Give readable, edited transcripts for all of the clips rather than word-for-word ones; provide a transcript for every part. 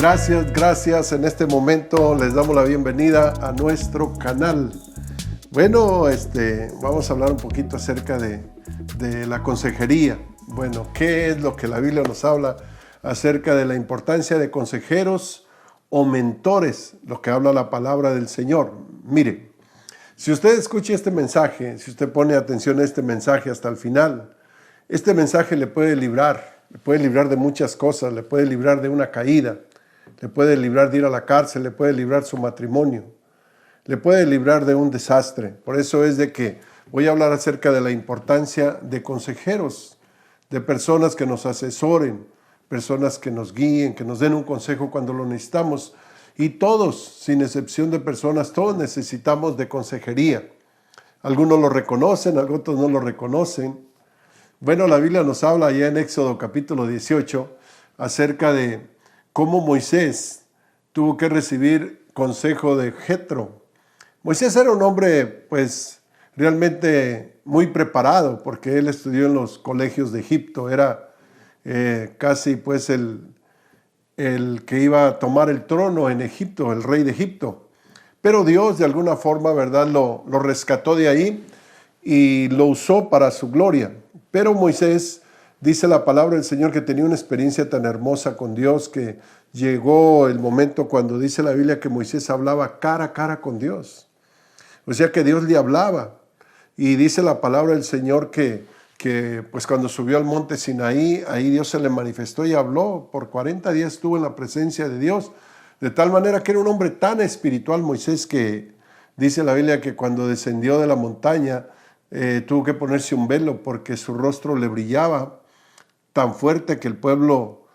Gracias. En este momento les damos la bienvenida a nuestro canal. Bueno, vamos a hablar un poquito acerca de la consejería. Bueno, ¿qué es lo que la Biblia nos habla acerca de la importancia de consejeros o mentores? Lo que habla la palabra del Señor. Mire, si usted escucha este mensaje, si usted pone atención a este mensaje hasta el final, este mensaje le puede librar de muchas cosas, le puede librar de una caída, le puede librar de ir a la cárcel, le puede librar su matrimonio, le puede librar de un desastre. Por eso es de que voy a hablar acerca de la importancia de consejeros, de personas que nos asesoren, personas que nos guíen, que nos den un consejo cuando lo necesitamos. Y todos, sin excepción de personas, todos necesitamos de consejería. Algunos lo reconocen, otros no lo reconocen. Bueno, la Biblia nos habla allá en Éxodo capítulo 18 acerca de cómo Moisés tuvo que recibir consejo de Jetro. Moisés era un hombre, pues, realmente muy preparado, porque él estudió en los colegios de Egipto. Era casi, pues, el que iba a tomar el trono en Egipto, el rey de Egipto. Pero Dios, de alguna forma, ¿verdad?, lo rescató de ahí y lo usó para su gloria. Pero Moisés, dice la palabra del Señor, que tenía una experiencia tan hermosa con Dios que llegó el momento cuando dice la Biblia que Moisés hablaba cara a cara con Dios. O sea que Dios le hablaba. Y dice la palabra del Señor que pues cuando subió al monte Sinaí, ahí Dios se le manifestó y habló. Por 40 días estuvo en la presencia de Dios. De tal manera que era un hombre tan espiritual Moisés que dice la Biblia que cuando descendió de la montaña tuvo que ponerse un velo porque su rostro le brillaba tan fuerte que el pueblo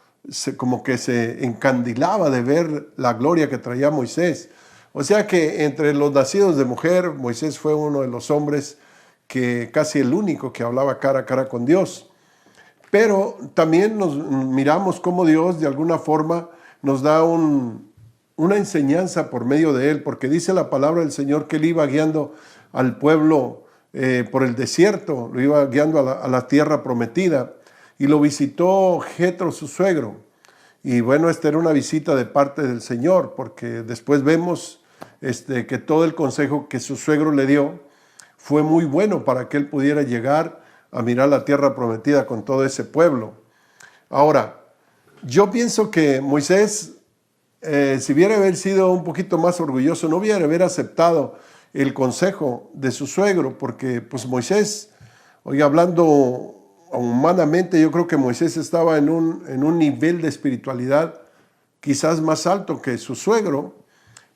como que se encandilaba de ver la gloria que traía Moisés. O sea que entre los nacidos de mujer, Moisés fue uno de los hombres que casi el único que hablaba cara a cara con Dios. Pero también nos miramos cómo Dios de alguna forma nos da una enseñanza por medio de él, porque dice la palabra del Señor que él iba guiando al pueblo por el desierto, lo iba guiando a la tierra prometida, y lo visitó Jetro, su suegro. Y bueno, esta era una visita de parte del Señor, porque después vemos que todo el consejo que su suegro le dio fue muy bueno para que él pudiera llegar a mirar la tierra prometida con todo ese pueblo. Ahora, yo pienso que Moisés, si hubiera haber sido un poquito más orgulloso, no hubiera haber aceptado el consejo de su suegro, porque pues Moisés, hablando humanamente, yo creo que Moisés estaba en un nivel de espiritualidad quizás más alto que su suegro,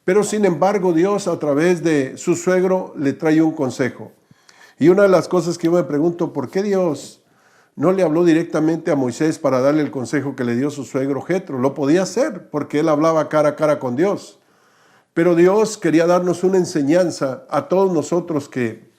pero sin embargo Dios a través de su suegro le trae un consejo. Y una de las cosas que yo me pregunto, ¿por qué Dios no le habló directamente a Moisés para darle el consejo que le dio su suegro Jetro? Lo podía hacer porque él hablaba cara a cara con Dios. Pero Dios quería darnos una enseñanza a todos nosotros que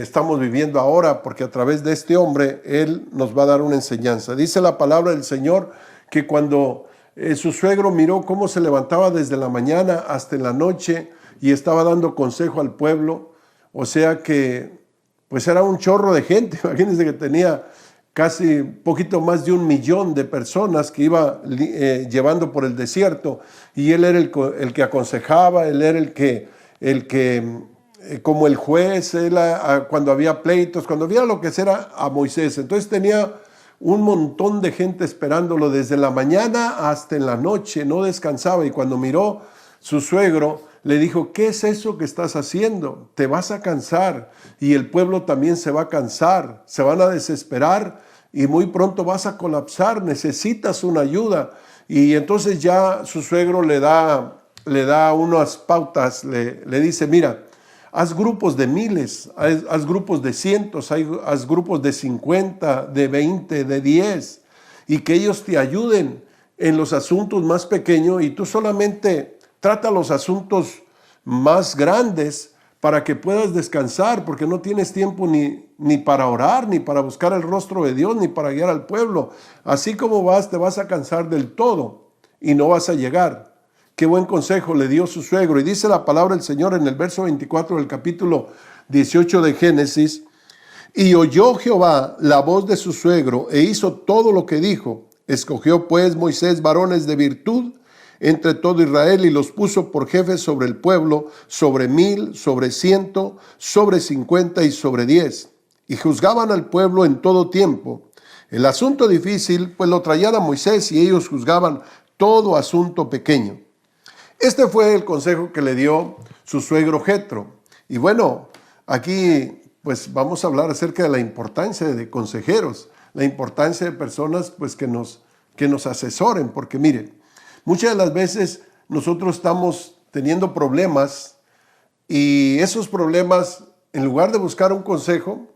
estamos viviendo ahora, porque a través de este hombre, él nos va a dar una enseñanza. Dice la palabra del Señor que cuando su suegro miró cómo se levantaba desde la mañana hasta en la noche y estaba dando consejo al pueblo, o sea que pues era un chorro de gente. Imagínense que tenía casi poquito más de 1 millón de personas que iba llevando por el desierto, y él era el que aconsejaba, él era el que como el juez, él, cuando había pleitos, cuando había lo que sea a Moisés. Entonces tenía un montón de gente esperándolo desde la mañana hasta en la noche, no descansaba. Y cuando miró su suegro, le dijo, ¿qué es eso que estás haciendo? Te vas a cansar y el pueblo también se va a cansar, se van a desesperar y muy pronto vas a colapsar, necesitas una ayuda. Y entonces ya su suegro le da unas pautas, le dice, mira, haz grupos de miles, haz grupos de cientos, haz grupos de 50, de 20, de 10, y que ellos te ayuden en los asuntos más pequeños y tú solamente trata los asuntos más grandes para que puedas descansar, porque no tienes tiempo ni para orar, ni para buscar el rostro de Dios, ni para guiar al pueblo. Así como te vas a cansar del todo y no vas a llegar. Qué buen consejo le dio su suegro. Y dice la palabra del Señor en el verso 24 del capítulo 18 de Génesis: y oyó Jehová la voz de su suegro e hizo todo lo que dijo. Escogió pues Moisés varones de virtud entre todo Israel y los puso por jefes sobre el pueblo, sobre 1000, sobre 100, sobre 50 y sobre 10. Y juzgaban al pueblo en todo tiempo. El asunto difícil, pues lo traían a Moisés y ellos juzgaban todo asunto pequeño. Este fue el consejo que le dio su suegro Jetro. Y bueno, aquí pues vamos a hablar acerca de la importancia de consejeros, la importancia de personas pues que nos asesoren, porque miren, muchas de las veces nosotros estamos teniendo problemas y esos problemas, en lugar de buscar un consejo,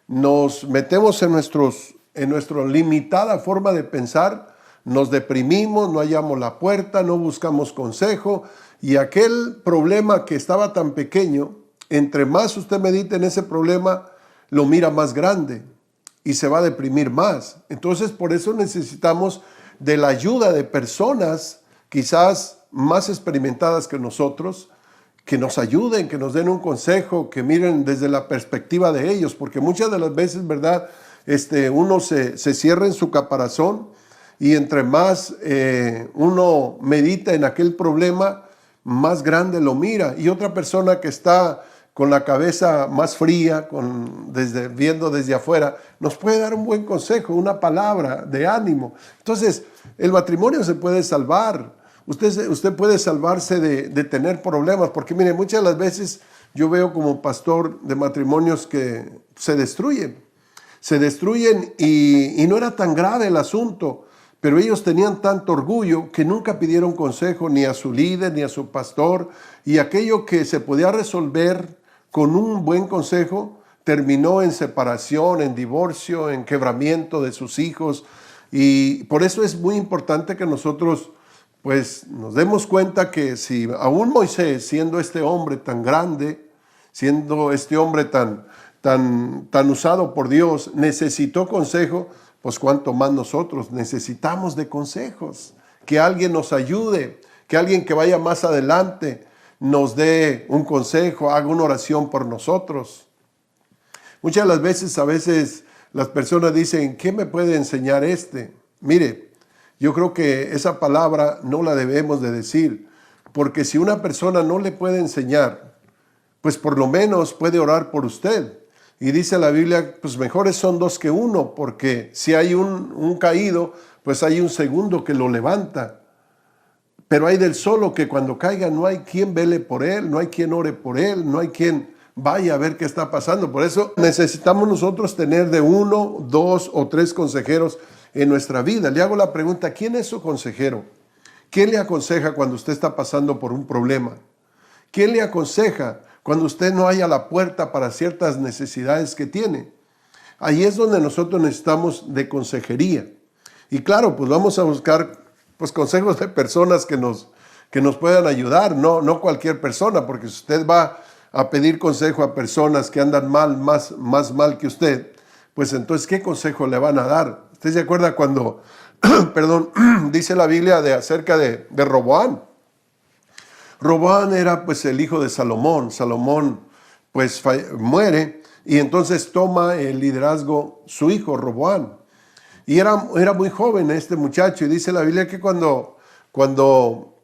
nos metemos en nuestra limitada forma de pensar, nos deprimimos, no hallamos la puerta, no buscamos consejo y aquel problema que estaba tan pequeño, entre más usted medite en ese problema, lo mira más grande y se va a deprimir más. Entonces, por eso necesitamos de la ayuda de personas quizás más experimentadas que nosotros, que nos ayuden, que nos den un consejo, que miren desde la perspectiva de ellos, porque muchas de las veces, ¿verdad? Uno se cierra en su caparazón y entre más uno medita en aquel problema, más grande lo mira. Y otra persona que está con la cabeza más fría, viendo desde afuera, nos puede dar un buen consejo, una palabra de ánimo. Entonces, el matrimonio se puede salvar. Usted puede salvarse de tener problemas, porque mire, muchas de las veces yo veo como pastor de matrimonios que se destruyen y no era tan grave el asunto, pero ellos tenían tanto orgullo que nunca pidieron consejo ni a su líder ni a su pastor, y aquello que se podía resolver con un buen consejo terminó en separación, en divorcio, en quebramiento de sus hijos. Y por eso es muy importante que nosotros pues nos demos cuenta que si aún Moisés, siendo este hombre tan grande, siendo este hombre tan usado por Dios, necesitó consejo, pues cuánto más nosotros necesitamos de consejos, que alguien nos ayude, que alguien que vaya más adelante nos dé un consejo, haga una oración por nosotros. Muchas de las veces, las personas dicen, ¿qué me puede enseñar este? Mire, yo creo que esa palabra no la debemos de decir, porque si una persona no le puede enseñar, pues por lo menos puede orar por usted. Y dice la Biblia, pues mejores son dos que uno, porque si hay un caído, pues hay un segundo que lo levanta. Pero hay del solo que cuando caiga no hay quien vele por él, no hay quien ore por él, no hay quien vaya a ver qué está pasando. Por eso necesitamos nosotros tener de 1, 2 o 3 consejeros en nuestra vida. Le hago la pregunta, ¿quién es su consejero? ¿Quién le aconseja cuando usted está pasando por un problema? ¿Quién le aconseja cuando usted no haya la puerta para ciertas necesidades que tiene? Ahí es donde nosotros necesitamos de consejería. Y claro, pues vamos a buscar consejos de personas que nos puedan ayudar, no cualquier persona, porque si usted va a pedir consejo a personas que andan más mal que usted, pues entonces, ¿qué consejo le van a dar? ¿Usted se acuerda cuando, dice la Biblia acerca de Roboam? Roboam era pues el hijo de Salomón. Salomón pues muere y entonces toma el liderazgo su hijo Roboam. Y era muy joven este muchacho, y dice la Biblia que cuando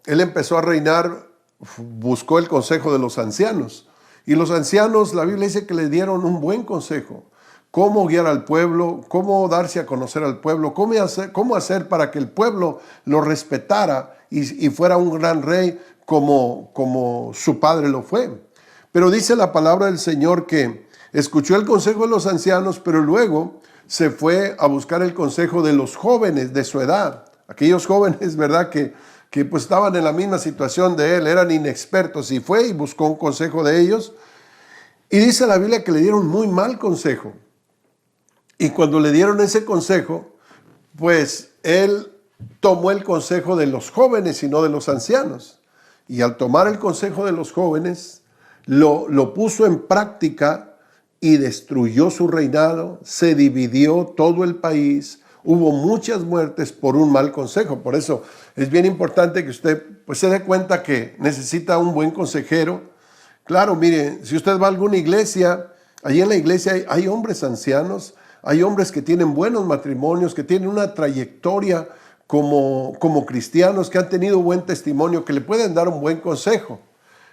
él empezó a reinar, buscó el consejo de los ancianos. Y los ancianos, la Biblia dice que le dieron un buen consejo. Cómo guiar al pueblo, cómo darse a conocer al pueblo, cómo hacer para que el pueblo lo respetara y fuera un gran rey como su padre lo fue. Pero dice la palabra del Señor que escuchó el consejo de los ancianos, pero luego se fue a buscar el consejo de los jóvenes de su edad. Aquellos jóvenes, ¿verdad?, que pues estaban en la misma situación de él, eran inexpertos, y fue y buscó un consejo de ellos. Y dice la Biblia que le dieron muy mal consejo. Y cuando le dieron ese consejo, pues él tomó el consejo de los jóvenes y no de los ancianos. Y al tomar el consejo de los jóvenes, lo puso en práctica y destruyó su reinado, se dividió todo el país, hubo muchas muertes por un mal consejo. Por eso es bien importante que usted pues se dé cuenta que necesita un buen consejero. Claro, mire, si usted va a alguna iglesia, allí en la iglesia hay hombres ancianos, Hay hombres que tienen buenos matrimonios, que tienen una trayectoria como cristianos, que han tenido buen testimonio, que le pueden dar un buen consejo.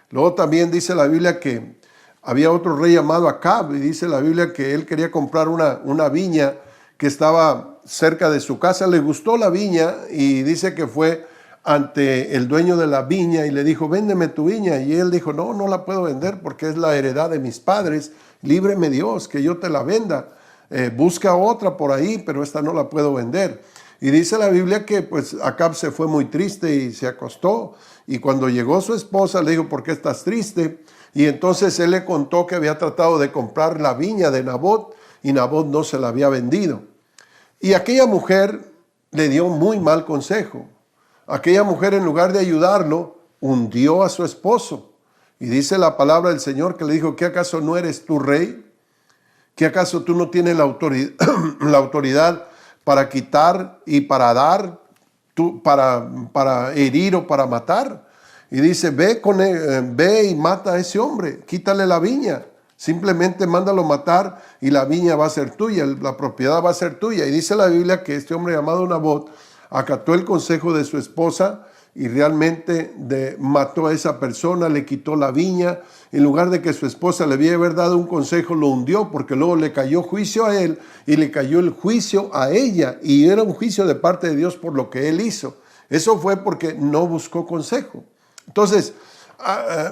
Luego también dice la Biblia que había otro rey llamado Acab, y dice la Biblia que él quería comprar una viña que estaba cerca de su casa. Le gustó la viña y dice que fue ante el dueño de la viña y le dijo, véndeme tu viña. Y él dijo, no, no la puedo vender porque es la heredad de mis padres. Líbreme Dios, que yo te la venda. Busca otra por ahí, pero esta no la puedo vender. Y dice la Biblia que pues Acab se fue muy triste y se acostó. Y cuando llegó su esposa le dijo, ¿por qué estás triste? Y entonces él le contó que había tratado de comprar la viña de Nabot y Nabot no se la había vendido. Y aquella mujer le dio muy mal consejo. Aquella mujer, en lugar de ayudarlo, hundió a su esposo. Y dice la palabra del Señor que le dijo, ¿qué acaso no eres tu rey? ¿Qué acaso tú no tienes la autoridad para quitar y para dar, para herir o para matar? Y dice, ve y mata a ese hombre, quítale la viña. Simplemente mándalo matar y la viña va a ser tuya, la propiedad va a ser tuya. Y dice la Biblia que este hombre llamado Nabot acató el consejo de su esposa y realmente mató a esa persona, le quitó la viña. En lugar de que su esposa le hubiera dado un consejo, lo hundió, porque luego le cayó juicio a él y le cayó el juicio a ella. Y era un juicio de parte de Dios por lo que él hizo. Eso fue porque no buscó consejo. Entonces,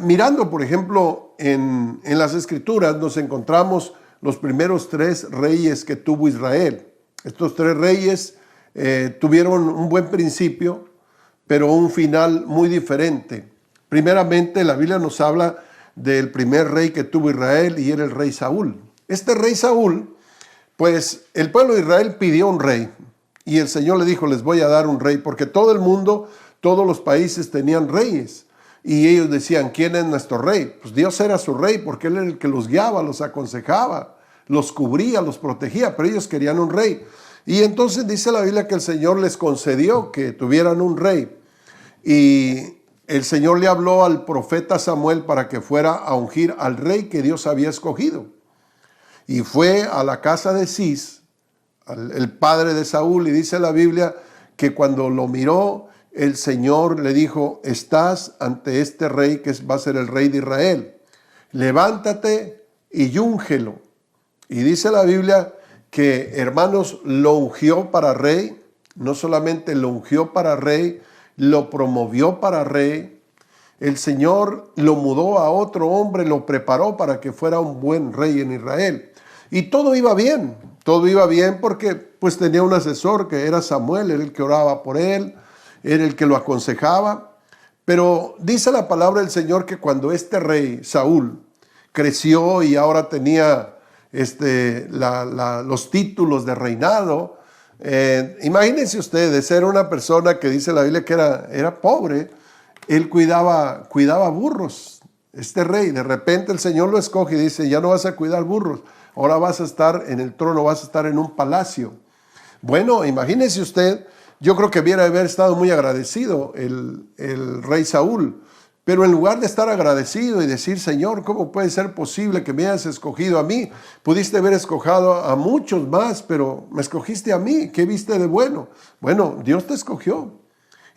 mirando, por ejemplo, en las Escrituras, nos encontramos los primeros 3 reyes que tuvo Israel. Estos 3 reyes tuvieron un buen principio, pero un final muy diferente. Primeramente, la Biblia nos habla del primer rey que tuvo Israel y era el rey Saúl. Este rey Saúl, pues el pueblo de Israel pidió un rey y el Señor le dijo, les voy a dar un rey, porque todo el mundo, todos los países tenían reyes. Y ellos decían, ¿quién es nuestro rey? Pues Dios era su rey, porque Él era el que los guiaba, los aconsejaba, los cubría, los protegía, pero ellos querían un rey. Y entonces dice la Biblia que el Señor les concedió que tuvieran un rey. Y el Señor le habló al profeta Samuel para que fuera a ungir al rey que Dios había escogido. Y fue a la casa de Cis, el padre de Saúl, y dice la Biblia que cuando lo miró, el Señor le dijo, estás ante este rey que va a ser el rey de Israel. Levántate y úngelo. Y dice la Biblia que, hermanos, lo ungió para rey. No solamente lo ungió para rey, lo promovió para rey. El Señor lo mudó a otro hombre, lo preparó para que fuera un buen rey en Israel. Y todo iba bien porque pues tenía un asesor que era Samuel, era el que oraba por él, era el que lo aconsejaba. Pero dice la palabra del Señor que cuando este rey, Saúl, creció y ahora tenía los títulos de reinado, imagínense ustedes, era una persona que dice la Biblia que era pobre. Él cuidaba burros. Este rey, de repente el Señor lo escoge y dice, ya no vas a cuidar burros, ahora vas a estar en el trono, vas a estar en un palacio. Bueno, imagínese usted, yo creo que debiera haber estado muy agradecido el rey Saúl, pero en lugar de estar agradecido y decir, Señor, ¿cómo puede ser posible que me hayas escogido a mí? Pudiste haber escogido a muchos más, pero me escogiste a mí. ¿Qué viste de bueno? Bueno, Dios te escogió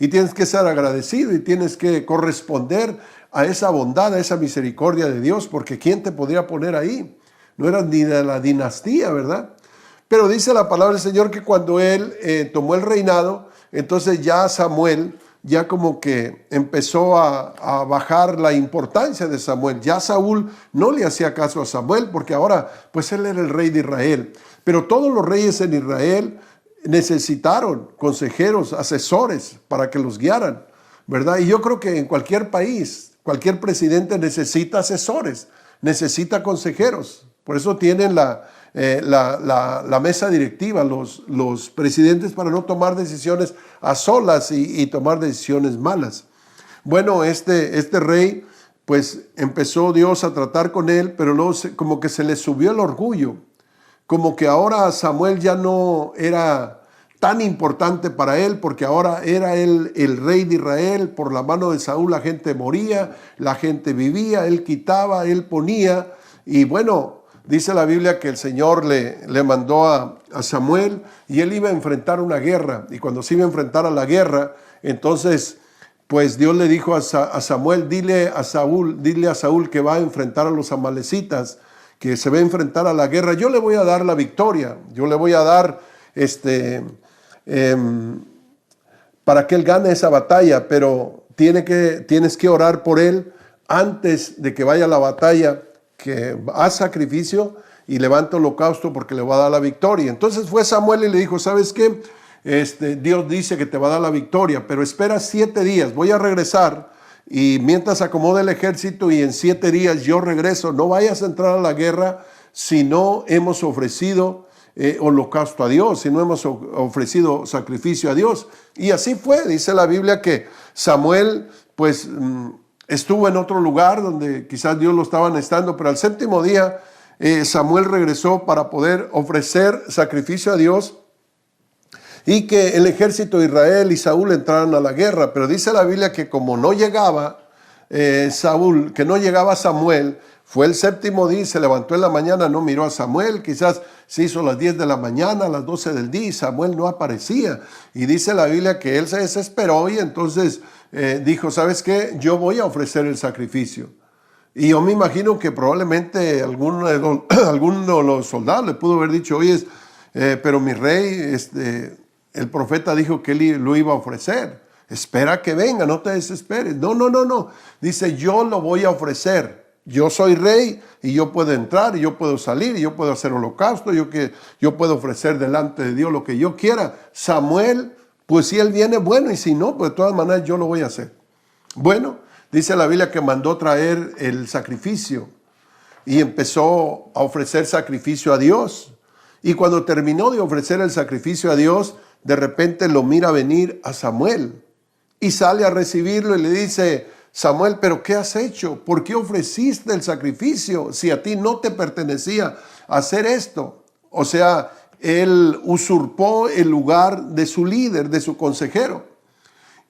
y tienes que ser agradecido y tienes que corresponder a esa bondad, a esa misericordia de Dios, porque ¿quién te podría poner ahí? No eras ni de la dinastía, ¿verdad? Pero dice la palabra del Señor que cuando él tomó el reinado, entonces ya Samuel ya como que empezó a bajar la importancia de Samuel. Ya Saúl no le hacía caso a Samuel porque ahora pues él era el rey de Israel. Pero todos los reyes en Israel necesitaron consejeros, asesores para que los guiaran, ¿verdad? Y yo creo que en cualquier país, cualquier presidente necesita asesores, necesita consejeros. Por eso tienen la mesa directiva, los presidentes, para no tomar decisiones a solas y tomar decisiones malas. Bueno, este rey, pues empezó Dios a tratar con él, pero luego como que se le subió el orgullo, como que ahora Samuel ya no era tan importante para él, porque ahora era él el rey de Israel. Por la mano de Saúl la gente moría, la gente vivía, él quitaba, él ponía, y bueno, dice la Biblia que el Señor le mandó a Samuel y él iba a enfrentar una guerra. Y cuando se iba a enfrentar a la guerra, entonces pues Dios le dijo a Samuel, dile a Saúl que va a enfrentar a los amalecitas, que se va a enfrentar a la guerra. Yo le voy a dar la victoria, yo le voy a dar para que él gane esa batalla, pero tienes que orar por él antes de que vaya a la batalla, que haz sacrificio y levanta holocausto porque le va a dar la victoria. Entonces fue Samuel y le dijo, ¿sabes qué? Dios dice que te va a dar la victoria, pero espera 7 días, voy a regresar y mientras acomode el ejército y en 7 días yo regreso, no vayas a entrar a la guerra si no hemos ofrecido holocausto a Dios, si no hemos ofrecido sacrificio a Dios. Y así fue, dice la Biblia que Samuel pues estuvo en otro lugar donde quizás Dios lo estaba necesitando, pero al 7º día Samuel regresó para poder ofrecer sacrificio a Dios y que el ejército de Israel y Saúl entraran a la guerra. Pero dice la Biblia que como no llegaba Samuel, fue el 7º día, se levantó en la mañana, no miró a Samuel, quizás se hizo a las 10 de la mañana, a las 12 del día y Samuel no aparecía. Y dice la Biblia que él se desesperó y entonces dijo, ¿sabes qué? Yo voy a ofrecer el sacrificio. Y yo me imagino que probablemente alguno de los soldados le pudo haber dicho, oye, pero mi rey, el profeta dijo que él lo iba a ofrecer. Espera que venga, no te desesperes. No. Dice, yo lo voy a ofrecer. Yo soy rey y yo puedo entrar y yo puedo salir y yo puedo hacer holocausto. Yo puedo ofrecer delante de Dios lo que yo quiera. Samuel, pues si él viene, bueno, y si no, pues de todas maneras yo lo voy a hacer. Bueno, dice la Biblia que mandó traer el sacrificio y empezó a ofrecer sacrificio a Dios. Y cuando terminó de ofrecer el sacrificio a Dios, de repente lo mira venir a Samuel y sale a recibirlo y le dice, Samuel, ¿pero qué has hecho? ¿Por qué ofreciste el sacrificio si a ti no te pertenecía hacer esto? O sea, él usurpó el lugar de su líder, de su consejero.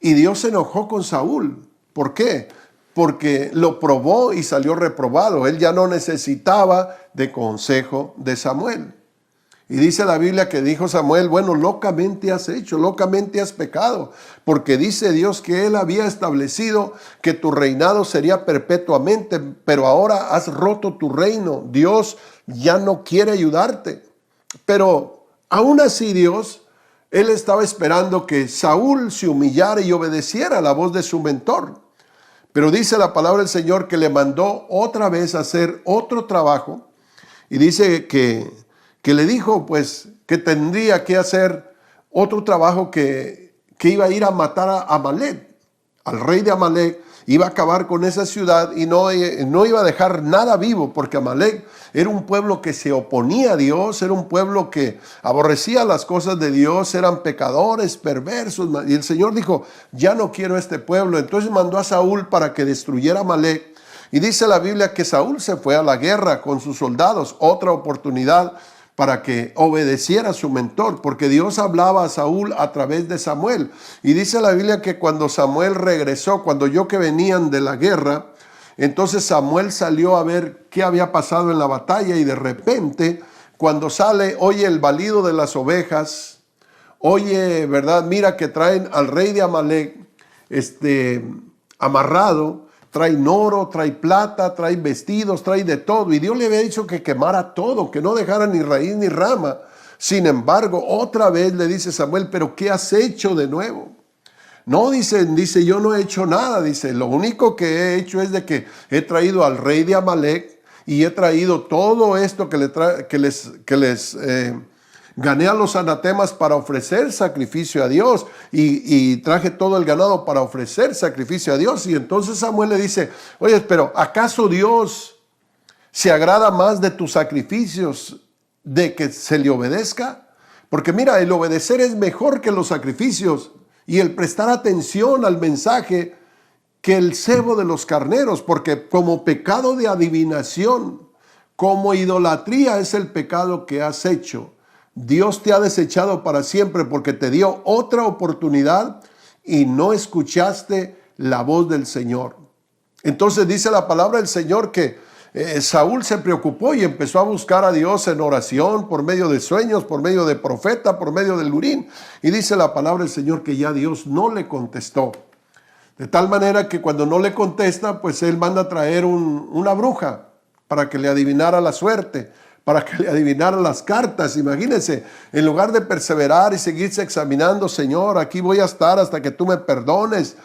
Y Dios se enojó con Saúl. ¿Por qué? Porque lo probó y salió reprobado. Él ya no necesitaba de consejo de Samuel. Y dice la Biblia que dijo Samuel, bueno, locamente has hecho, locamente has pecado, porque dice Dios que él había establecido que tu reinado sería perpetuamente, pero ahora has roto tu reino. Dios ya no quiere ayudarte. Pero aún así Dios, él estaba esperando que Saúl se humillara y obedeciera a la voz de su mentor. Pero dice la palabra del Señor que le mandó otra vez a hacer otro trabajo y dice que le dijo pues que tendría que hacer otro trabajo que iba a ir a matar a Amalek, al rey de Amalek, iba a acabar con esa ciudad y no iba a dejar nada vivo, porque Amalek era un pueblo que se oponía a Dios, era un pueblo que aborrecía las cosas de Dios, eran pecadores, perversos, y el Señor dijo, ya no quiero este pueblo. Entonces mandó a Saúl para que destruyera Amalek, y dice la Biblia que Saúl se fue a la guerra con sus soldados, otra oportunidad para que obedeciera a su mentor, porque Dios hablaba a Saúl a través de Samuel. Y dice la Biblia que cuando Samuel regresó, cuando oyó que venían de la guerra, entonces Samuel salió a ver qué había pasado en la batalla y de repente, cuando sale, oye el balido de las ovejas, oye, ¿verdad? Mira que traen al rey de Amalek amarrado, traen oro, trae plata, trae vestidos, trae de todo. Y Dios le había dicho que quemara todo, que no dejara ni raíz ni rama. Sin embargo, otra vez le dice Samuel, ¿pero qué has hecho de nuevo? No, dice, yo no he hecho nada. Dice, lo único que he hecho es de que he traído al rey de Amalek y he traído todo esto que les gané a los anatemas para ofrecer sacrificio a Dios y traje todo el ganado para ofrecer sacrificio a Dios. Y entonces Samuel le dice, oye, pero ¿acaso Dios se agrada más de tus sacrificios de que se le obedezca? Porque mira, el obedecer es mejor que los sacrificios y el prestar atención al mensaje que el cebo de los carneros, porque como pecado de adivinación, como idolatría es el pecado que has hecho. Dios te ha desechado para siempre porque te dio otra oportunidad y no escuchaste la voz del Señor. Entonces dice la palabra del Señor que Saúl se preocupó y empezó a buscar a Dios en oración, por medio de sueños, por medio de profeta, por medio del Urim. Y dice la palabra del Señor que ya Dios no le contestó. De tal manera que cuando no le contesta, pues él manda a traer una bruja para que le adivinara la suerte, para que le adivinara las cartas. Imagínense, en lugar de perseverar y seguirse examinando, Señor, aquí voy a estar hasta que tú me perdones.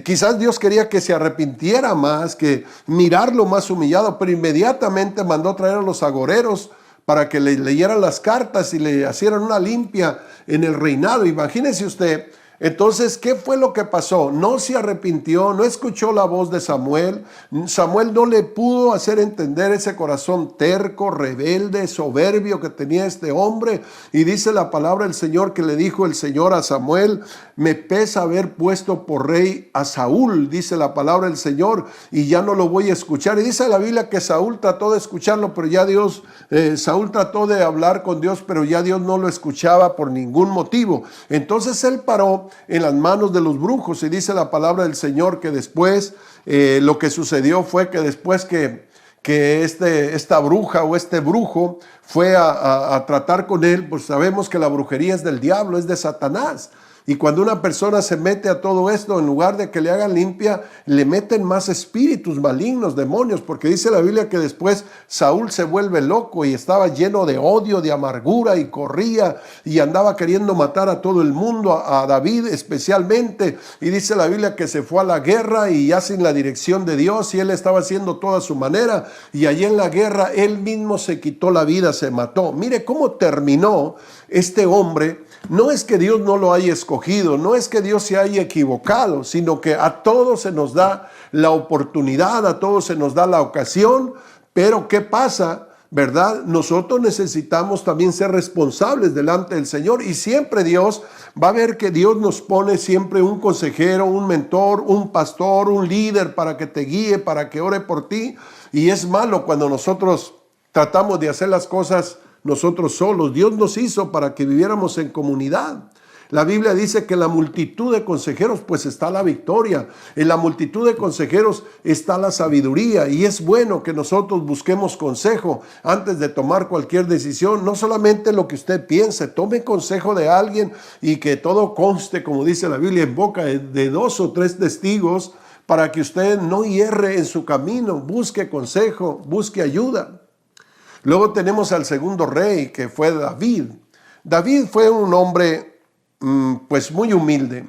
Quizás Dios quería que se arrepintiera más, que mirarlo más humillado, pero inmediatamente mandó traer a los agoreros para que le leyeran las cartas y le hicieran una limpia en el reinado. Imagínese usted. Entonces, ¿qué fue lo que pasó? No se arrepintió, no escuchó la voz de Samuel. Samuel no le pudo hacer entender ese corazón terco, rebelde, soberbio que tenía este hombre. Y dice la palabra del Señor que le dijo el Señor a Samuel: me pesa haber puesto por rey a Saúl, dice la palabra del Señor, y ya no lo voy a escuchar. Y dice la Biblia que Saúl trató de escucharlo, pero ya Saúl trató de hablar con Dios, pero ya Dios no lo escuchaba por ningún motivo. Entonces él paró en las manos de los brujos, y dice la palabra del Señor que después lo que sucedió fue que después que esta bruja o este brujo fue a tratar con él, pues sabemos que la brujería es del diablo, es de Satanás. Y cuando una persona se mete a todo esto, en lugar de que le hagan limpia, le meten más espíritus malignos, demonios, porque dice la Biblia que después Saúl se vuelve loco y estaba lleno de odio, de amargura, y corría y andaba queriendo matar a todo el mundo, a David especialmente. Y dice la Biblia que se fue a la guerra y ya sin la dirección de Dios, y él estaba haciendo toda su manera, y allí en la guerra él mismo se quitó la vida, se mató. Mire cómo terminó este hombre. No es que Dios no lo haya escogido, no es que Dios se haya equivocado, sino que a todos se nos da la oportunidad, a todos se nos da la ocasión. Pero ¿qué pasa? ¿Verdad? Nosotros necesitamos también ser responsables delante del Señor, y siempre Dios va a ver que Dios nos pone siempre un consejero, un mentor, un pastor, un líder para que te guíe, para que ore por ti. Y es malo cuando nosotros tratamos de hacer las cosas nosotros solos. Dios nos hizo para que viviéramos en comunidad. La Biblia dice que en la multitud de consejeros pues está la victoria. En la multitud de consejeros está la sabiduría, y es bueno que nosotros busquemos consejo antes de tomar cualquier decisión. No solamente lo que usted piense, tome consejo de alguien, y que todo conste, como dice la Biblia, en boca de 2 o 3 testigos, para que usted no hierre en su camino. Busque consejo, busque ayuda. Luego tenemos al segundo rey, que fue David. David fue un hombre pues muy humilde.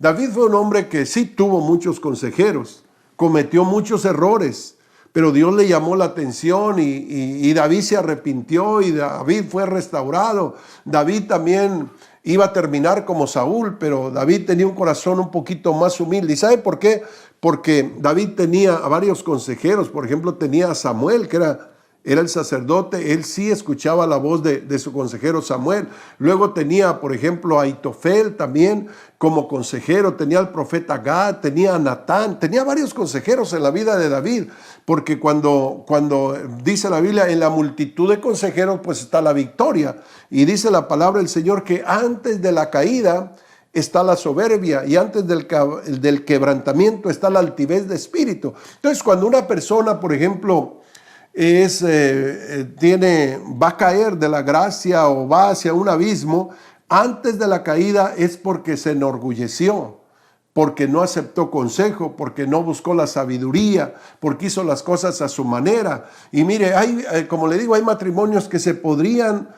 David fue un hombre que sí tuvo muchos consejeros, cometió muchos errores, pero Dios le llamó la atención y David se arrepintió, y David fue restaurado. David también iba a terminar como Saúl, pero David tenía un corazón un poquito más humilde. ¿Y sabe por qué? Porque David tenía a varios consejeros. Por ejemplo, tenía a Samuel, que era el sacerdote. Él sí escuchaba la voz de su consejero Samuel. Luego tenía, por ejemplo, a Ahitofel también como consejero. Tenía al profeta Gad, tenía a Natán. Tenía varios consejeros en la vida de David, porque cuando dice la Biblia, en la multitud de consejeros pues está la victoria. Y dice la palabra del Señor que antes de la caída está la soberbia, y antes del quebrantamiento está la altivez de espíritu. Entonces, cuando una persona, por ejemplo, va a caer de la gracia o va hacia un abismo, antes de la caída es porque se enorgulleció, porque no aceptó consejo, porque no buscó la sabiduría, porque hizo las cosas a su manera. Y mire, como le digo, hay matrimonios que se podían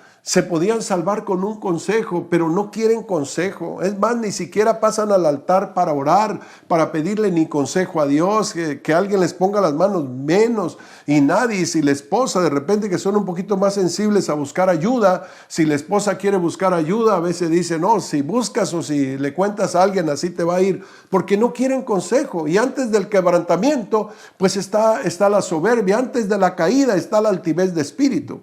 salvar con un consejo, pero no quieren consejo. Es más, ni siquiera pasan al altar para orar, para pedirle ni consejo a Dios, que alguien les ponga las manos, menos. Y nadie, si la esposa de repente, que son un poquito más sensibles a buscar ayuda, si la esposa quiere buscar ayuda, a veces dice, no, si buscas o si le cuentas a alguien, así te va a ir, porque no quieren consejo. Y antes del quebrantamiento pues está la soberbia, antes de la caída está la altivez de espíritu.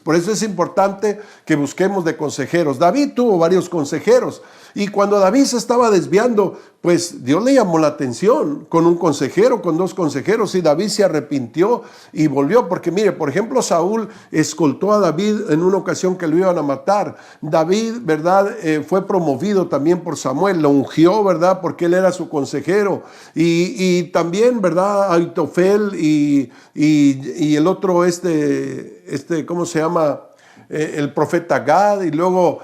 Por eso es importante que busquemos de consejeros. David tuvo varios consejeros y cuando David se estaba desviando, pues Dios le llamó la atención con un consejero, con dos consejeros, y David se arrepintió y volvió. Porque mire, por ejemplo, Saúl escoltó a David en una ocasión que lo iban a matar. David, ¿verdad? Fue promovido también por Samuel, lo ungió, ¿verdad? Porque él era su consejero. Y también, ¿verdad? Aitofel y el otro, ¿cómo se llama? El profeta Gad, y luego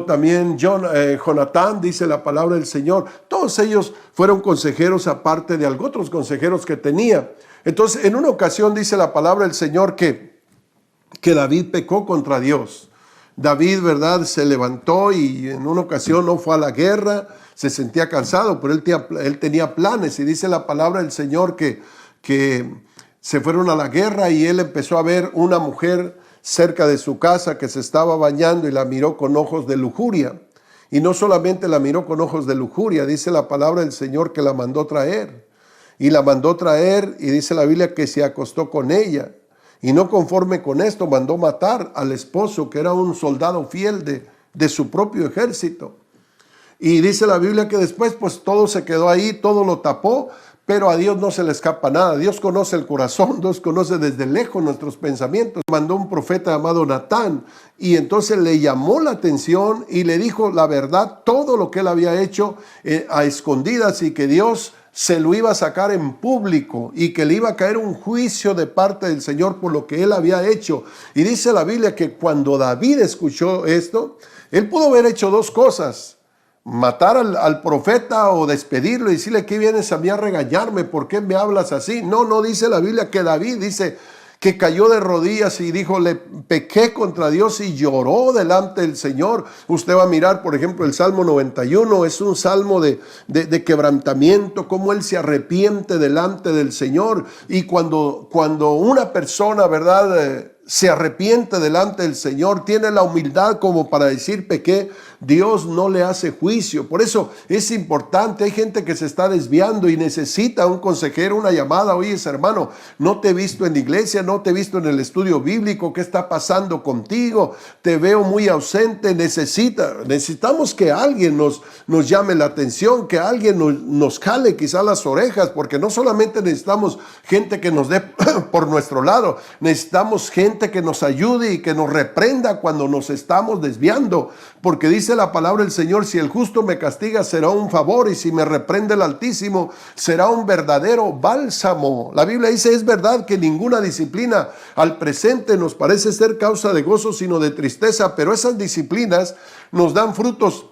también Jonatán, dice la palabra del Señor. Todos ellos fueron consejeros aparte de otros consejeros que tenía. Entonces, en una ocasión dice la palabra del Señor que David pecó contra Dios. David, ¿verdad?, se levantó y en una ocasión no fue a la guerra, se sentía cansado, pero él tenía planes, y dice la palabra del Señor que se fueron a la guerra y él empezó a ver una mujer cerca de su casa que se estaba bañando y la miró con ojos de lujuria. Y no solamente la miró con ojos de lujuria, dice la palabra del Señor que la mandó traer. Y la mandó traer, y dice la Biblia que se acostó con ella. Y no conforme con esto, mandó matar al esposo, que era un soldado fiel de su propio ejército. Y dice la Biblia que después pues todo se quedó ahí, todo lo tapó. Pero a Dios no se le escapa nada. Dios conoce el corazón, Dios conoce desde lejos nuestros pensamientos. Mandó un profeta llamado Natán y entonces le llamó la atención y le dijo la verdad, todo lo que él había hecho a escondidas, y que Dios se lo iba a sacar en público y que le iba a caer un juicio de parte del Señor por lo que él había hecho. Y dice la Biblia que cuando David escuchó esto, él pudo haber hecho dos cosas: matar al profeta o despedirlo y decirle: ¿qué vienes a mí a regañarme? ¿Por qué me hablas así? No dice la Biblia que David dice que cayó de rodillas y dijo: le pequé contra Dios, y lloró delante del Señor. Usted va a mirar, por ejemplo, el Salmo 91, es un salmo de quebrantamiento, cómo él se arrepiente delante del Señor. Y cuando una persona, ¿verdad?, se arrepiente delante del Señor, tiene la humildad como para decir pequé, Dios no le hace juicio. Por eso es importante, hay gente que se está desviando y necesita un consejero, una llamada. Oye, hermano, no te he visto en la iglesia, no te he visto en el estudio bíblico, ¿qué está pasando contigo? Te veo muy ausente. Necesitamos que alguien nos llame la atención, que alguien nos jale quizá las orejas, porque no solamente necesitamos gente que nos dé por nuestro lado, necesitamos gente que nos ayude y que nos reprenda cuando nos estamos desviando, porque dice la palabra del Señor: si el justo me castiga será un favor, y si me reprende el Altísimo será un verdadero bálsamo. La Biblia dice: es verdad que ninguna disciplina al presente nos parece ser causa de gozo, sino de tristeza, pero esas disciplinas nos dan frutos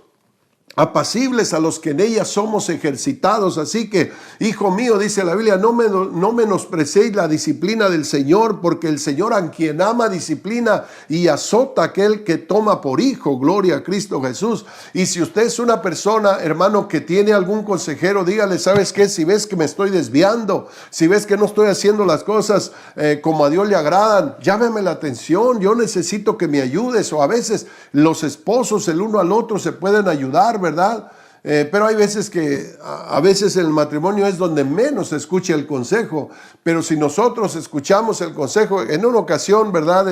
apacibles a los que en ellas somos ejercitados. Así que, hijo mío, dice la Biblia, no menospreciéis la disciplina del Señor, porque el Señor a quien ama disciplina y azota a aquel que toma por hijo. Gloria a Cristo Jesús. Y si usted es una persona, hermano, que tiene algún consejero, dígale: ¿sabes qué? Si ves que me estoy desviando, si ves que no estoy haciendo las cosas como a Dios le agradan, llámeme la atención, yo necesito que me ayudes. O a veces los esposos el uno al otro se pueden ayudar, ¿verdad? Pero hay veces que a veces el matrimonio es donde menos se escucha el consejo. Pero si nosotros escuchamos el consejo, en una ocasión, ¿verdad?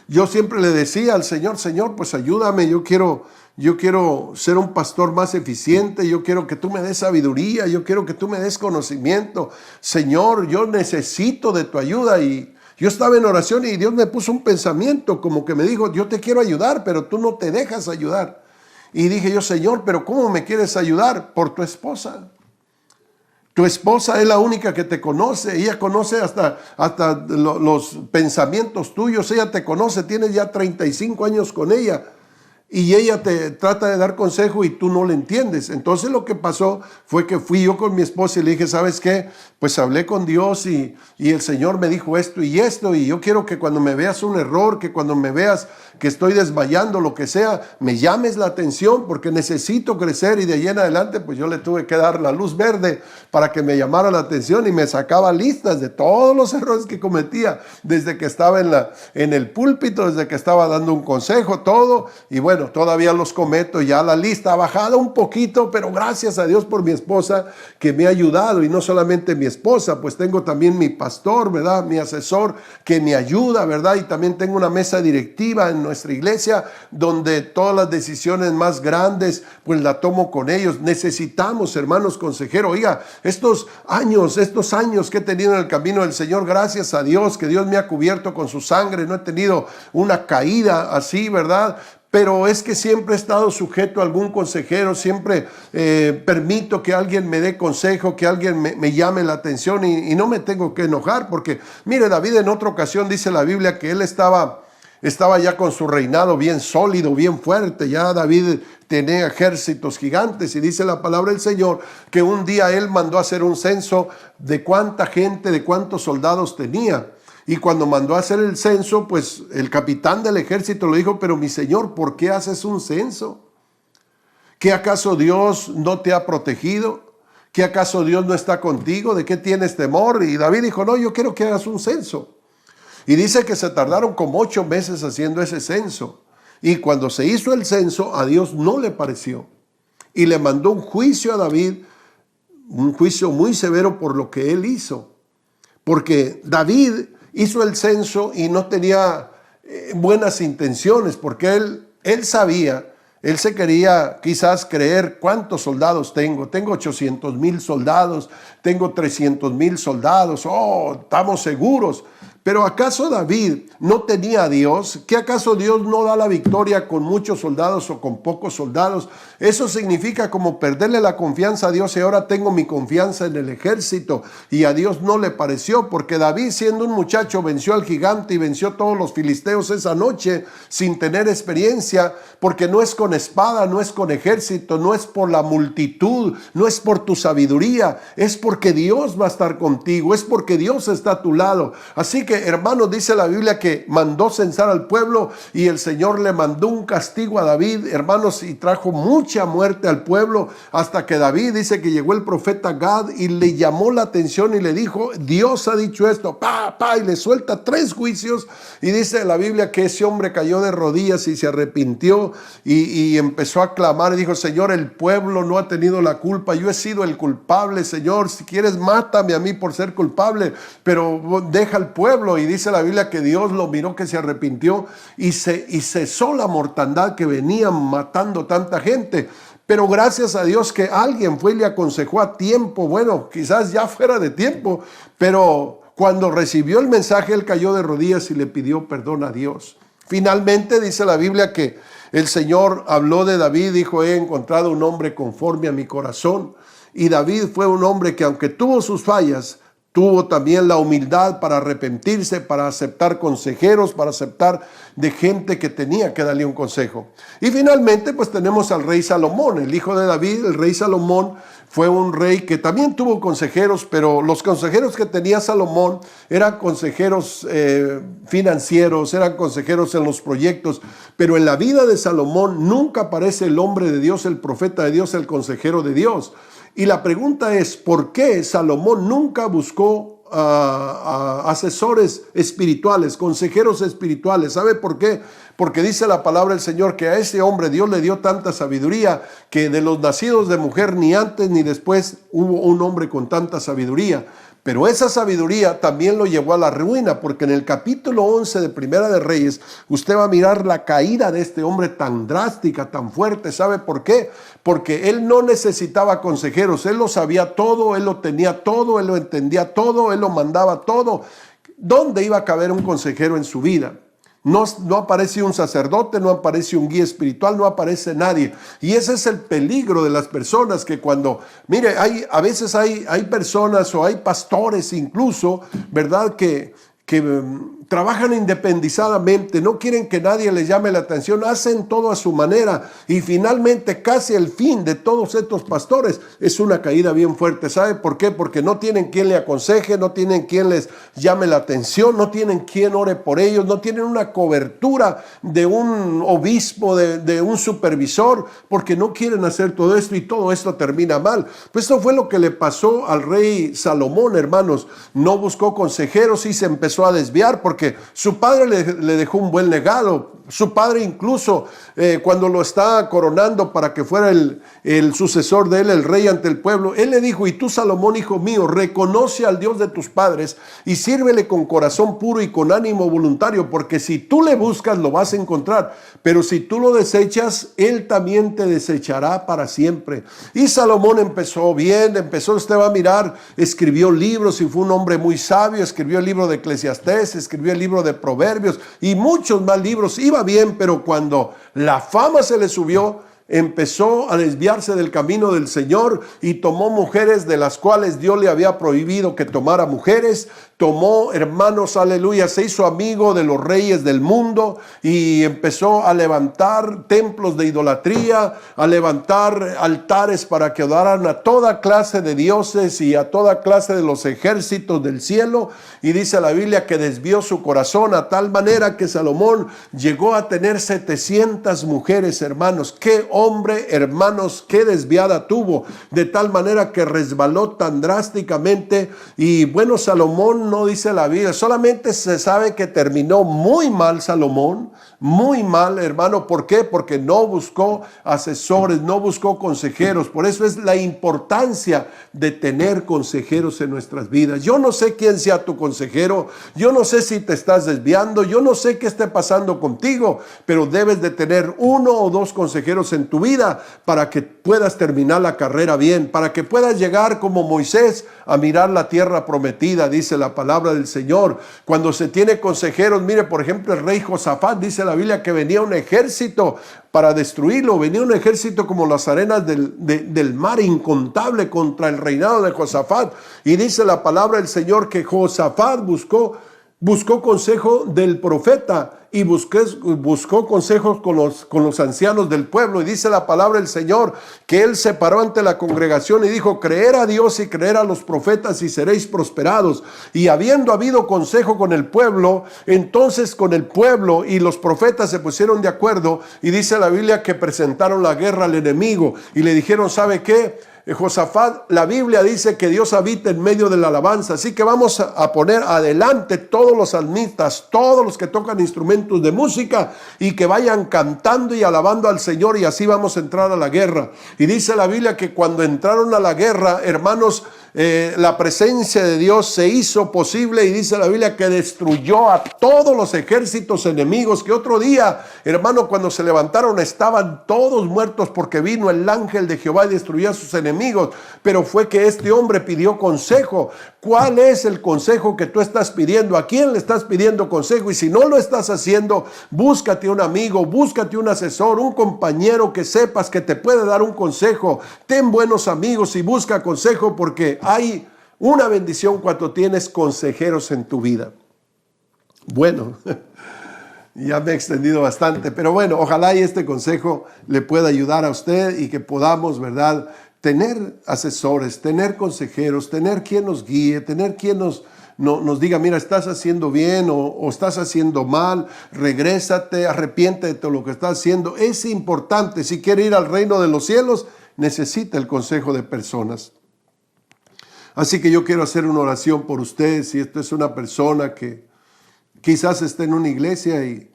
Yo siempre le decía al Señor: Señor, pues ayúdame, yo quiero ser un pastor más eficiente, yo quiero que tú me des sabiduría, yo quiero que tú me des conocimiento. Señor, yo necesito de tu ayuda. Y yo estaba en oración y Dios me puso un pensamiento como que me dijo: yo te quiero ayudar, pero tú no te dejas ayudar. Y dije yo: Señor, ¿pero cómo me quieres ayudar? Por tu esposa. Tu esposa es la única que te conoce. Ella conoce hasta los pensamientos tuyos. Ella te conoce. Tienes ya 35 años con ella. Y ella te trata de dar consejo y tú no le entiendes. Entonces lo que pasó fue que fui yo con mi esposa y le dije: ¿sabes qué? Pues hablé con Dios y el Señor me dijo esto y esto. Y yo quiero que cuando me veas un error, que cuando me veas que estoy desmayando, lo que sea, me llames la atención, porque necesito crecer. Y de ahí en adelante pues yo le tuve que dar la luz verde para que me llamara la atención, y me sacaba listas de todos los errores que cometía desde que estaba en el púlpito, desde que estaba dando un consejo, todo. Y bueno, bueno, todavía los cometo, ya la lista ha bajado un poquito, pero gracias a Dios por mi esposa que me ha ayudado, y no solamente mi esposa, pues tengo también mi pastor, ¿verdad? Mi asesor que me ayuda, ¿verdad? Y también tengo una mesa directiva en nuestra iglesia donde todas las decisiones más grandes pues la tomo con ellos. Necesitamos, hermanos consejeros. Oiga, estos años que he tenido en el camino del Señor, gracias a Dios que Dios me ha cubierto con su sangre, no he tenido una caída así, ¿verdad? Pero es que siempre he estado sujeto a algún consejero, siempre permito que alguien me dé consejo, que alguien me llame la atención, y no me tengo que enojar, porque mire, David en otra ocasión dice la Biblia que él estaba ya con su reinado bien sólido, bien fuerte. Ya David tenía ejércitos gigantes, y dice la palabra del Señor que un día él mandó a hacer un censo de cuánta gente, de cuántos soldados tenía. Y cuando mandó a hacer el censo, pues el capitán del ejército le dijo: pero mi señor, ¿por qué haces un censo? ¿Qué acaso Dios no te ha protegido? ¿Qué acaso Dios no está contigo? ¿De qué tienes temor? Y David dijo: no, yo quiero que hagas un censo. Y dice que se tardaron como 8 meses haciendo ese censo. Y cuando se hizo el censo, a Dios no le pareció. Y le mandó un juicio a David, un juicio muy severo por lo que él hizo. Porque David hizo el censo y no tenía buenas intenciones, porque él sabía, él se quería quizás creer: ¿cuántos soldados tengo? Tengo 800,000 soldados, tengo 300,000 soldados, estamos seguros. Pero ¿acaso David no tenía a Dios? ¿Que acaso Dios no da la victoria con muchos soldados o con pocos soldados? Eso significa como perderle la confianza a Dios, y ahora tengo mi confianza en el ejército, y a Dios no le pareció, porque David, siendo un muchacho, venció al gigante y venció a todos los filisteos esa noche sin tener experiencia, porque no es con espada, no es con ejército, no es por la multitud, no es por tu sabiduría, es porque Dios va a estar contigo, es porque Dios está a tu lado. Así que, hermanos, dice la Biblia que mandó censar al pueblo, y el Señor le mandó un castigo a David, hermanos, y trajo mucha muerte al pueblo, hasta que David dice que llegó el profeta Gad y le llamó la atención y le dijo: Dios ha dicho esto, y le suelta 3 juicios, y dice la Biblia que ese hombre cayó de rodillas y se arrepintió y empezó a clamar y dijo: Señor, el pueblo no ha tenido la culpa, yo he sido el culpable, Señor, si quieres mátame a mí por ser culpable, pero deja al pueblo. Y dice la Biblia que Dios lo miró, que se arrepintió, y cesó la mortandad que venía matando tanta gente. Pero gracias a Dios que alguien fue y le aconsejó a tiempo, bueno, quizás ya fuera de tiempo, pero cuando recibió el mensaje, él cayó de rodillas y le pidió perdón a Dios. Finalmente dice la Biblia que el Señor habló de David, dijo: he encontrado un hombre conforme a mi corazón. Y David fue un hombre que, aunque tuvo sus fallas, tuvo también la humildad para arrepentirse, para aceptar consejeros, para aceptar de gente que tenía que darle un consejo. Y finalmente pues tenemos al rey Salomón, el hijo de David. El rey Salomón fue un rey que también tuvo consejeros, pero los consejeros que tenía Salomón eran consejeros financieros, eran consejeros en los proyectos. Pero en la vida de Salomón nunca aparece el hombre de Dios, el profeta de Dios, el consejero de Dios. Y la pregunta es: ¿por qué Salomón nunca buscó asesores espirituales, consejeros espirituales? ¿Sabe por qué? Porque dice la palabra del Señor que a ese hombre Dios le dio tanta sabiduría que de los nacidos de mujer ni antes ni después hubo un hombre con tanta sabiduría. Pero esa sabiduría también lo llevó a la ruina, porque en el capítulo 11 de Primera de Reyes, usted va a mirar la caída de este hombre tan drástica, tan fuerte. ¿Sabe por qué? Porque él no necesitaba consejeros, él lo sabía todo, él lo tenía todo, él lo entendía todo, él lo mandaba todo. ¿Dónde iba a caber un consejero en su vida? No aparece un sacerdote, no aparece un guía espiritual, no aparece nadie. Y ese es el peligro de las personas, que cuando, mire, a veces hay personas o hay pastores incluso, ¿verdad?, que trabajan independizadamente, no quieren que nadie les llame la atención, hacen todo a su manera, y finalmente casi el fin de todos estos pastores es una caída bien fuerte. ¿Sabe por qué? Porque no tienen quien le aconseje, no tienen quien les llame la atención, no tienen quien ore por ellos, no tienen una cobertura de un obispo, de un supervisor, porque no quieren hacer todo esto, y todo esto termina mal. Pues esto fue lo que le pasó al rey Salomón, hermanos. No buscó consejeros y se empezó a desviar, porque Porque su padre le dejó un buen legado. Su padre incluso cuando lo está coronando para que fuera el sucesor de él, el rey ante el pueblo, él le dijo: y tú, Salomón, hijo mío, reconoce al Dios de tus padres y sírvele con corazón puro y con ánimo voluntario, porque si tú le buscas lo vas a encontrar, pero si tú lo desechas, él también te desechará para siempre. Y Salomón empezó bien, usted va a mirar, escribió libros y fue un hombre muy sabio, escribió el libro de Eclesiastés, escribió el libro de Proverbios y muchos más libros. Iba bien, pero cuando la fama se le subió, empezó a desviarse del camino del Señor y tomó mujeres de las cuales Dios le había prohibido que tomara mujeres. Tomó, hermanos, aleluya, se hizo amigo de los reyes del mundo y empezó a levantar templos de idolatría, a levantar altares para que adoraran a toda clase de dioses y a toda clase de los ejércitos del cielo. Y dice la Biblia que desvió su corazón a tal manera que Salomón llegó a tener 700 mujeres, hermanos. Qué hombre, hermanos, qué desviada tuvo, de tal manera que resbaló tan drásticamente. Y bueno, Salomón, no dice la Biblia, solamente se sabe que terminó muy mal Salomón, muy mal, hermano. ¿Por qué? Porque no buscó asesores, no buscó consejeros. Por eso es la importancia de tener consejeros en nuestras vidas. Yo no sé quién sea tu consejero, yo no sé si te estás desviando, yo no sé qué esté pasando contigo, pero debes de tener 1 o 2 consejeros en tu vida para que puedas terminar la carrera bien, para que puedas llegar como Moisés a mirar la tierra prometida, dice la palabra del Señor. Cuando se tiene consejeros, mire, por ejemplo, el rey Josafat, dice la Biblia que venía un ejército para destruirlo, venía un ejército como las arenas del mar, incontable, contra el reinado de Josafat. Y dice la palabra del Señor que Josafat buscó consejo del profeta y buscó consejos con los ancianos del pueblo. Y dice la palabra del Señor que él se paró ante la congregación y dijo: creer a Dios y creer a los profetas y seréis prosperados. Y habiendo habido consejo con el pueblo, entonces con el pueblo y los profetas se pusieron de acuerdo, y dice la Biblia que presentaron la guerra al enemigo y le dijeron: ¿sabe qué? Josafat, la Biblia dice que Dios habita en medio de la alabanza, así que vamos a poner adelante todos los salmistas, todos los que tocan instrumentos de música, y que vayan cantando y alabando al Señor, y así vamos a entrar a la guerra. Y dice la Biblia que cuando entraron a la guerra, hermanos, la presencia de Dios se hizo posible, y dice la Biblia que destruyó a todos los ejércitos enemigos, que otro día, hermano, cuando se levantaron estaban todos muertos, porque vino el ángel de Jehová y destruyó a sus enemigos. Pero fue que este hombre pidió consejo. ¿Cuál es el consejo que tú estás pidiendo? ¿A quién le estás pidiendo consejo? Y si no lo estás haciendo, búscate un amigo, búscate un asesor, un compañero que sepas que te puede dar un consejo. Ten buenos amigos y busca consejo, porque hay una bendición cuando tienes consejeros en tu vida. Bueno, ya me he extendido bastante, pero bueno, ojalá y este consejo le pueda ayudar a usted y que podamos, ¿verdad?, tener asesores, tener consejeros, tener quien nos guíe, tener quien nos diga: mira, estás haciendo bien o estás haciendo mal, regrésate, arrepiéntete de todo lo que estás haciendo. Es importante. Si quiere ir al reino de los cielos, necesita el consejo de personas. Así que yo quiero hacer una oración por usted. Si esta es una persona que quizás esté en una iglesia y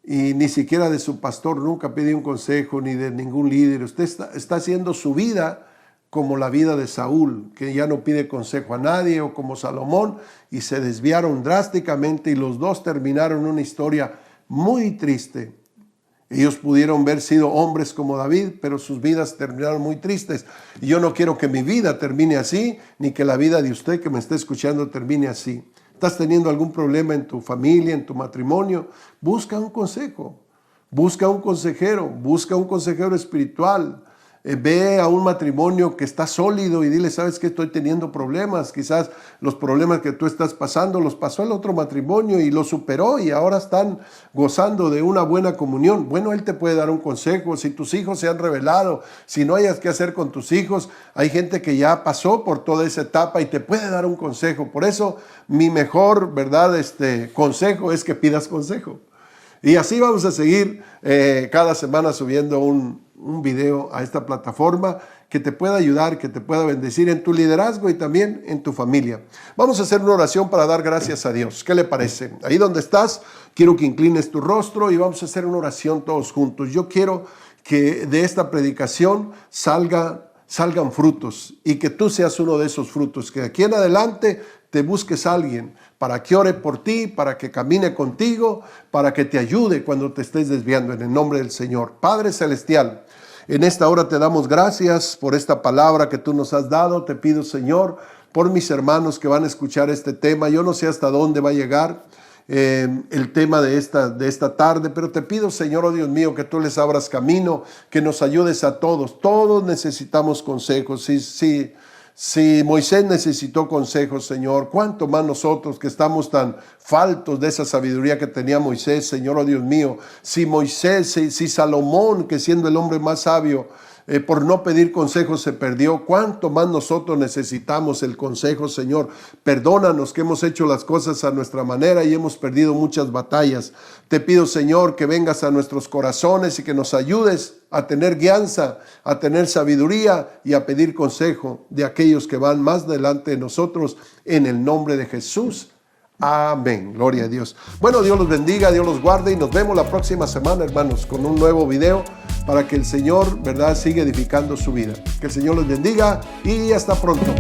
ni siquiera de su pastor nunca pide un consejo, ni de ningún líder. Usted está haciendo su vida como la vida de Saúl, que ya no pide consejo a nadie, o como Salomón, y se desviaron drásticamente, y los dos terminaron una historia muy triste. Ellos pudieron haber sido hombres como David, pero sus vidas terminaron muy tristes. Y yo no quiero que mi vida termine así, ni que la vida de usted que me está escuchando termine así. ¿Estás teniendo algún problema en tu familia, en tu matrimonio? Busca un consejo, busca un consejero espiritual. Ve a un matrimonio que está sólido y dile: sabes que estoy teniendo problemas, quizás los problemas que tú estás pasando los pasó el otro matrimonio y lo superó y ahora están gozando de una buena comunión. Bueno, él te puede dar un consejo. Si tus hijos se han rebelado, si no hayas qué hacer con tus hijos, hay gente que ya pasó por toda esa etapa y te puede dar un consejo. Por eso mi mejor, ¿verdad?, consejo es que pidas consejo. Y así vamos a seguir cada semana subiendo un video a esta plataforma. que te pueda ayudar, que te pueda bendecir en tu liderazgo y también en tu familia. Vamos a hacer una oración para dar gracias a Dios. ¿Qué le parece? Ahí donde estás, quiero que inclines tu rostro y vamos a hacer una oración todos juntos. Yo quiero que de esta predicación salgan frutos y que tú seas uno de esos frutos, que de aquí en adelante te busques a alguien para que ore por ti, para que camine contigo, para que te ayude cuando te estés desviando, en el nombre del Señor. Padre Celestial, en esta hora te damos gracias por esta palabra que tú nos has dado. Te pido, Señor, por mis hermanos que van a escuchar este tema. Yo no sé hasta dónde va a llegar el tema de esta tarde, pero te pido, Señor, oh Dios mío, que tú les abras camino, que nos ayudes a todos. Todos necesitamos consejos. Si Moisés necesitó consejos, Señor, ¿cuánto más nosotros que estamos tan faltos de esa sabiduría que tenía Moisés, Señor, oh Dios mío? Si Salomón, que siendo el hombre más sabio, por no pedir consejos se perdió, ¿cuánto más nosotros necesitamos el consejo, Señor? Perdónanos que hemos hecho las cosas a nuestra manera y hemos perdido muchas batallas. Te pido, Señor, que vengas a nuestros corazones y que nos ayudes a tener guianza, a tener sabiduría y a pedir consejo de aquellos que van más delante de nosotros, en el nombre de Jesús. Amén. Gloria a Dios. Bueno, Dios los bendiga, Dios los guarde y nos vemos la próxima semana, hermanos, con un nuevo video para que el Señor, ¿verdad?, siga edificando su vida. Que el Señor los bendiga y hasta pronto.